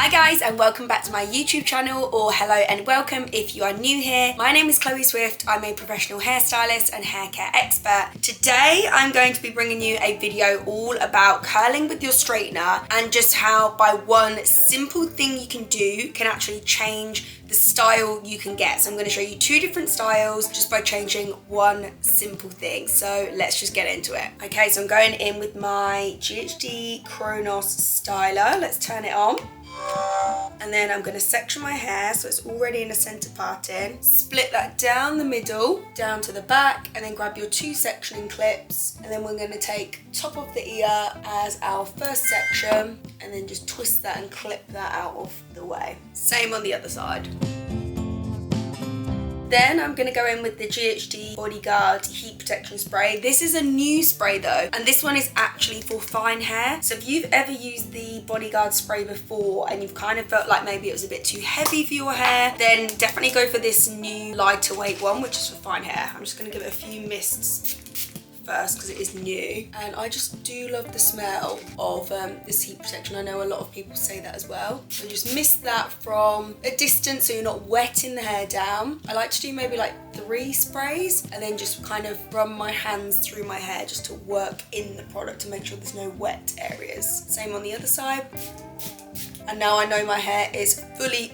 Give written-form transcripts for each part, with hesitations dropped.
Hi guys, and welcome back to my YouTube channel, or hello and welcome if you are new here. My name is Chloe Swift. I'm a professional hairstylist and hair care expert. Today I'm going to be bringing you a video all about curling with your straightener and just how by one simple thing you can do can actually change the style you can get. So I'm going to show you two different styles just by changing one simple thing. So let's just get into it. Okay, so I'm going in with my GHD Kronos styler. Let's turn it on. And then I'm going to section my hair so it's already in a centre parting. Split that down the middle, down to the back, and then grab your two sectioning clips. And then we're going to take top of the ear as our first section and then just twist that and clip that out of the way. Same on the other side. Then I'm going to go in with the GHD Bodyguard Heat Protection Spray. This is a new spray though, and this one is actually for fine hair. So if you've ever used the Bodyguard spray before and you've kind of felt like maybe it was a bit too heavy for your hair, then definitely go for this new lighter weight one, which is for fine hair. I'm just going to give it a few mists first because it is new, and I just do love the smell of this heat protection. I know a lot of people say that as well. So just mist that from a distance so you're not wetting the hair down. I like to do maybe like 3 sprays and then just kind of run my hands through my hair just to work in the product to make sure there's no wet areas. Same on the other side. And now I know my hair is fully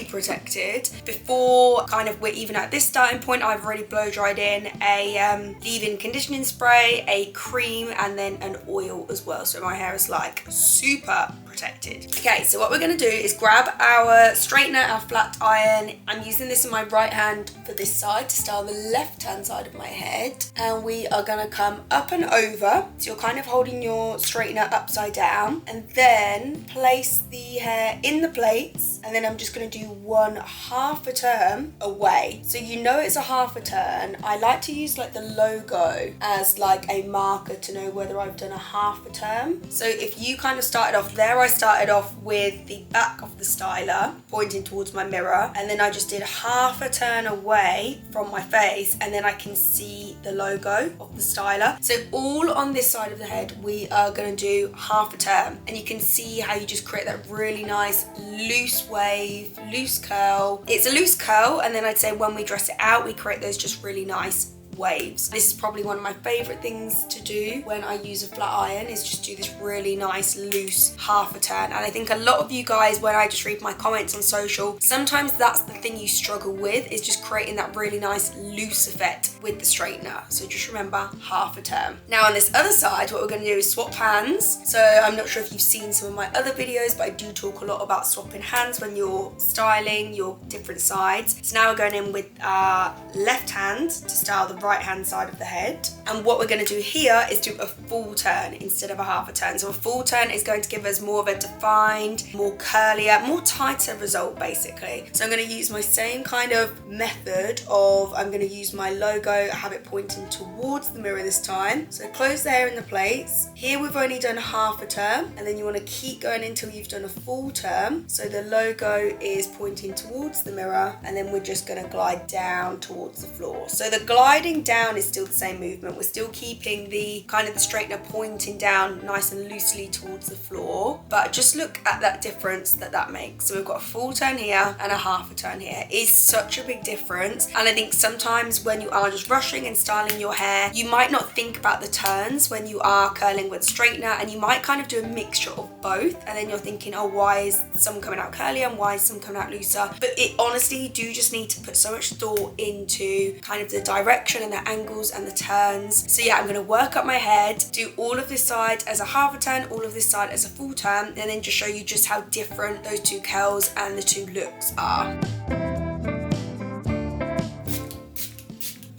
protected. Before kind of we're even at this starting point, I've already blow dried in a leave-in conditioning spray, a cream, and then an oil as well. So my hair is like super protected. Okay, so what we're gonna do is grab our straightener, our flat iron. I'm using this in my right hand for this side to style the left hand side of my head. And we are gonna come up and over. So you're kind of holding your straightener upside down and then place the hair in the plaits. And then I'm just gonna do 1/2 a turn away. So you know it's a half a turn. I like to use like the logo as like a marker to know whether I've done a half a turn. So if you kind of started off there, I started off with the back of the styler pointing towards my mirror, and then I just did 1/2 a turn away from my face, and then I can see the logo of the styler. So all on this side of the head, we are gonna do 1/2 a turn, and you can see how you just create that really nice loose wave, loose curl. It's a loose curl, and then I'd say when we dress it out, we create those just really nice waves. This is probably one of my favorite things to do when I use a flat iron, is just do this really nice loose 1/2 a turn. And I think a lot of you guys, when I just read my comments on social, sometimes that's the thing you struggle with, is just creating that really nice loose effect with the straightener. So just remember 1/2 a turn. Now on this other side, what we're going to do is swap hands. So I'm not sure if you've seen some of my other videos, but I do talk a lot about swapping hands when you're styling your different sides. So now we're going in with our left hand to style the right hand side of the head, and what we're going to do here is do a full turn instead of a 1/2 a turn. So a full turn is going to give us more of a defined, more curlier, more tighter result basically. So I'm going to use my same kind of method of, I'm going to use my logo, have it pointing towards the mirror this time. So close the hair in the plaits. Here we've only done 1/2 a turn, and then you want to keep going until you've done a full turn. So the logo is pointing towards the mirror, and then we're just going to glide down towards the floor. So the gliding down is still the same movement. We're still keeping the kind of the straightener pointing down nice and loosely towards the floor, but just look at that difference that makes. So we've got a full turn here and a 1/2 a turn here. It is such a big difference, and I think sometimes when you are just rushing and styling your hair, you might not think about the turns when you are curling with straightener, and you might kind of do a mixture of both, and then you're thinking, oh, why is some coming out curlier and why is some coming out looser? But it honestly, you do just need to put so much thought into kind of the direction and the angles and the turns. So yeah, I'm going to work up my head, do all of this side as a 1/2 a turn, all of this side as a full turn, and then just show you just how different those two curls and the two looks are.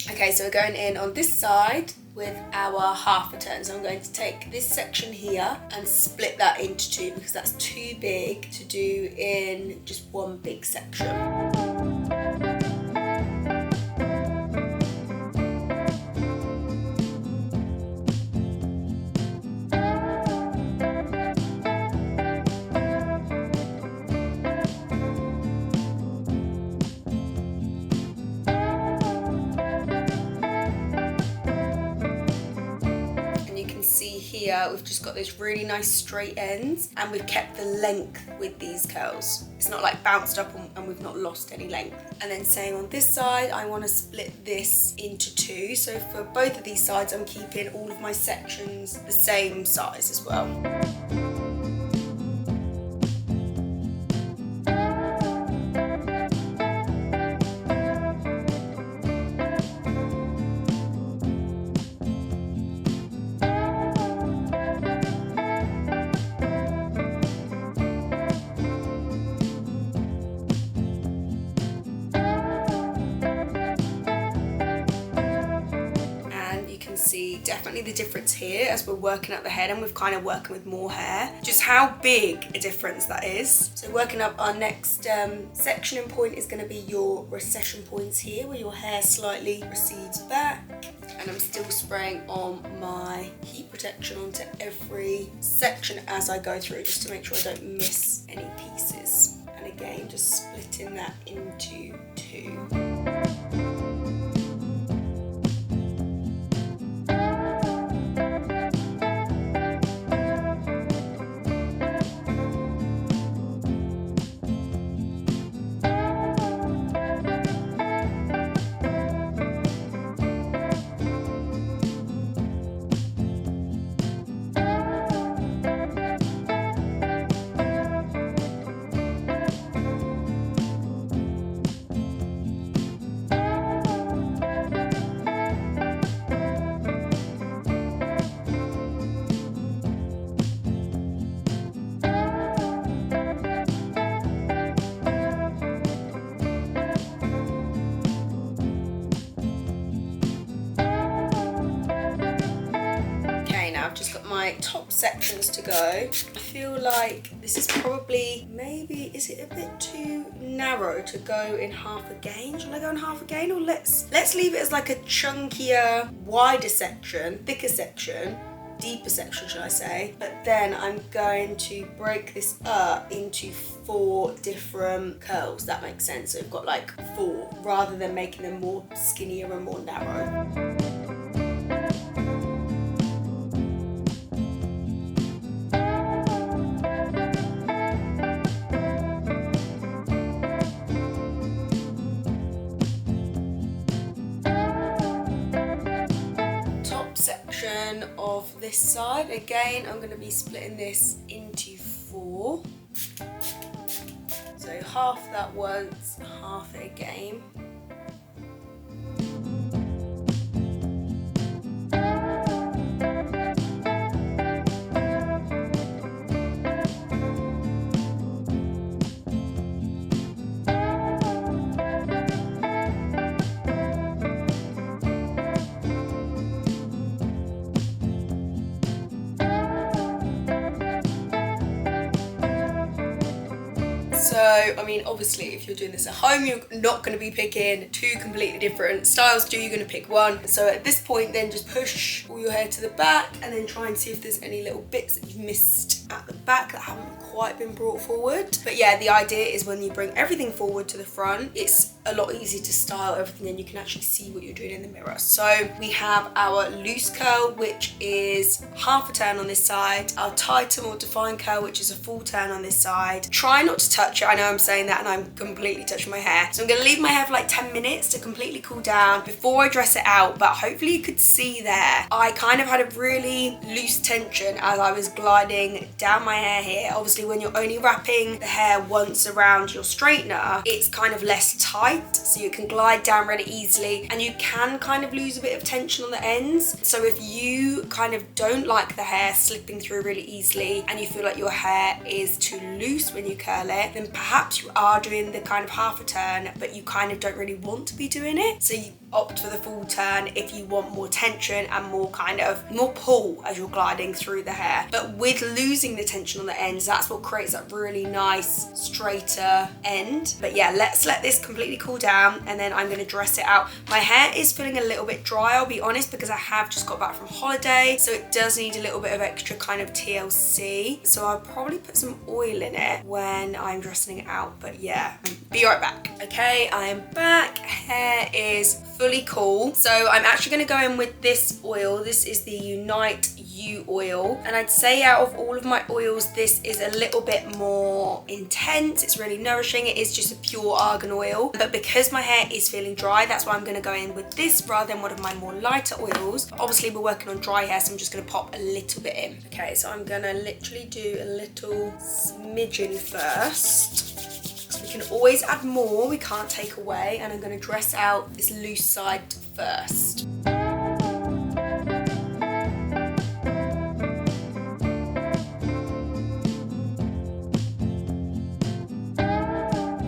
Okay, so we're going in on this side with our 1/2 a turn. So I'm going to take this section here and split that into 2 because that's too big to do in just one big section. here we've just got those really nice straight ends, and we've kept the length with these curls. It's not like bounced up and we've not lost any length. And then same on this side, I want to split this into two. So for both of these sides, I'm keeping all of my sections the same size as well. See definitely the difference here as we're working up the head and we're kind of working with more hair, just how big a difference that is. So working up, our next sectioning point is going to be your recession points here, where your hair slightly recedes back. And I'm still spraying on my heat protection onto every section as I go through, just to make sure I don't miss any pieces. And again, just splitting that into two. My top sections to go. I feel like this is probably, maybe, is it a bit too narrow to go in half again? Should I go in half again, or let's leave it as like a chunkier, wider section, thicker section, deeper section should I say, but then I'm going to break this up into 4 different curls. That makes sense. So we've got like 4 rather than making them more skinnier and more narrow. Of this side, again I'm going to be splitting this into 4, so half that once, half it again. So, I mean, obviously, if you're doing this at home, you're not going to be picking 2 completely different styles, you're going to pick one. So at this point, then just push all your hair to the back and then try and see if there's any little bits that you've missed at the back that haven't quite been brought forward. But yeah, the idea is when you bring everything forward to the front, it's a lot easier to style everything and you can actually see what you're doing in the mirror. So we have our loose curl, which is half a turn on this side, our tighten or defined curl, which is a full turn on this side. Try not to touch it. I know I'm saying that and I'm completely touching my hair. So I'm going to leave my hair for like 10 minutes to completely cool down before I dress it out, but hopefully you could see there. I kind of had a really loose tension as I was gliding down my hair here. Obviously, when you're only wrapping the hair once around your straightener, it's kind of less tight, so you can glide down really easily and you can kind of lose a bit of tension on the ends. So if you kind of don't like the hair slipping through really easily and you feel like your hair is too loose when you curl it, then perhaps you are doing the kind of half a turn, but you kind of don't really want to be doing it. So you opt for the full turn if you want more tension and more pull as you're gliding through the hair. But with losing the tension on the ends, that's what creates that really nice straighter end. But yeah, let's let this completely cool down and then I'm going to dress it out. My hair is feeling a little bit dry, I'll be honest, because I have just got back from holiday, so it does need a little bit of extra kind of TLC. So I'll probably put some oil in it when I'm dressing it out. But yeah, be right back. Okay, I am back. Hair is fully cool. So I'm actually going to go in with this oil. This is the Unite U oil, and I'd say out of all of my oils, this is a little bit more intense. It's really nourishing. It is just a pure argan oil, but because my hair is feeling dry, that's why I'm going to go in with this rather than one of my more lighter oils. But obviously we're working on dry hair, so I'm just going to pop a little bit in. Okay, so I'm going to literally do a little smidgen first. We can always add more, we can't take away, and I'm going to dress out this loose side first.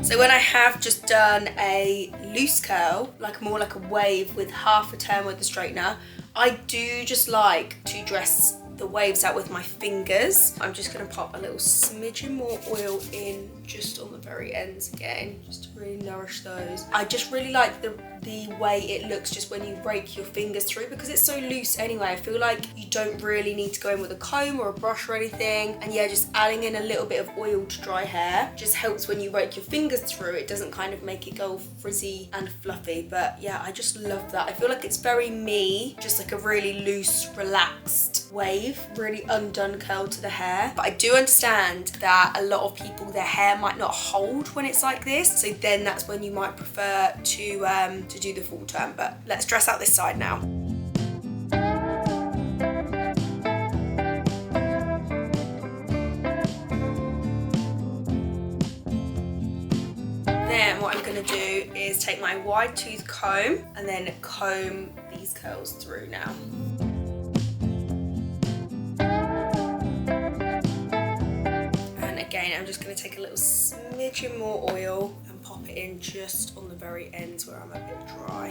So when I have just done a loose curl, like more like a wave with half a turn with the straightener, I do just like to dress the waves out with my fingers. I'm just going to pop a little smidgen more oil in just on the very ends again, just to really nourish those. I just really like the way it looks just when you rake your fingers through, because it's so loose anyway. I feel like you don't really need to go in with a comb or a brush or anything, and yeah, just adding in a little bit of oil to dry hair just helps when you rake your fingers through. It doesn't kind of make it go frizzy and fluffy, but yeah, I just love that. I feel like it's very me, just like a really loose, relaxed wave, really undone curl to the hair. But I do understand that a lot of people, their hair might not hold when it's like this, so then that's when you might prefer to do the full turn. But let's dress out this side now. Then what I'm going to do is take my wide tooth comb and then comb these curls through now. And again, I'm just going to take a little smidgen more oil and pop it in just on the very ends where I'm a bit dry.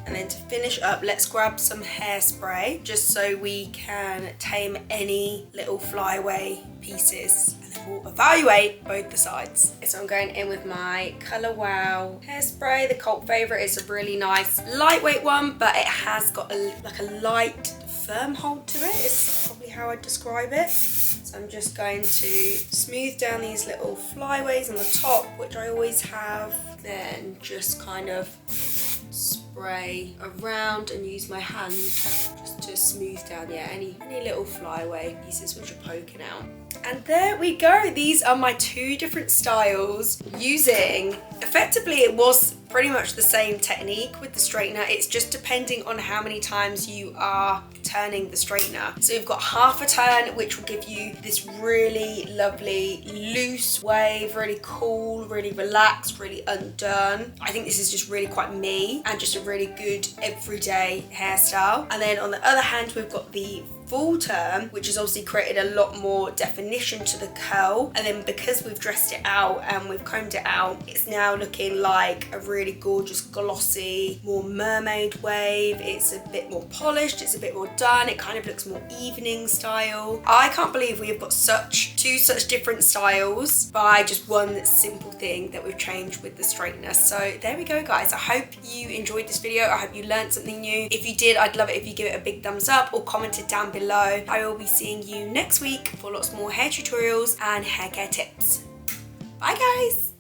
And then to finish up, let's grab some hairspray just so we can tame any little flyaway pieces, and then we'll evaluate both the sides. So I'm going in with my Colour Wow hairspray, the cult favourite. It's a really nice lightweight one, but it has got like a light firm hold to it. It's probably how I'd describe it. So I'm just going to smooth down these little flyaways on the top, which I always have, then just kind of spray around and use my hand just to smooth down, yeah, any little flyaway pieces which are poking out. And there we go. These are my two different styles using, effectively it was pretty much the same technique with the straightener. It's just depending on how many times you are turning the straightener. So you've got half a turn, which will give you this really lovely loose wave, really cool, really relaxed, really undone. I think this is just really quite me and just a really good everyday hairstyle. And then on the other hand, we've got the full turn, which has obviously created a lot more definition to the curl. And then because we've dressed it out and we've combed it out, it's now looking like a really gorgeous glossy, more mermaid wave. It's a bit more polished, it's a bit more done, it kind of looks more evening style. I can't believe we have got two such different styles by just one simple thing that we've changed with the straightener. So there we go, guys. I hope you enjoyed this video. I hope you learned something new. If you did, I'd love it if you give it a big thumbs up or comment it down below. I will be seeing you next week for lots more hair tutorials and hair care tips. Bye guys!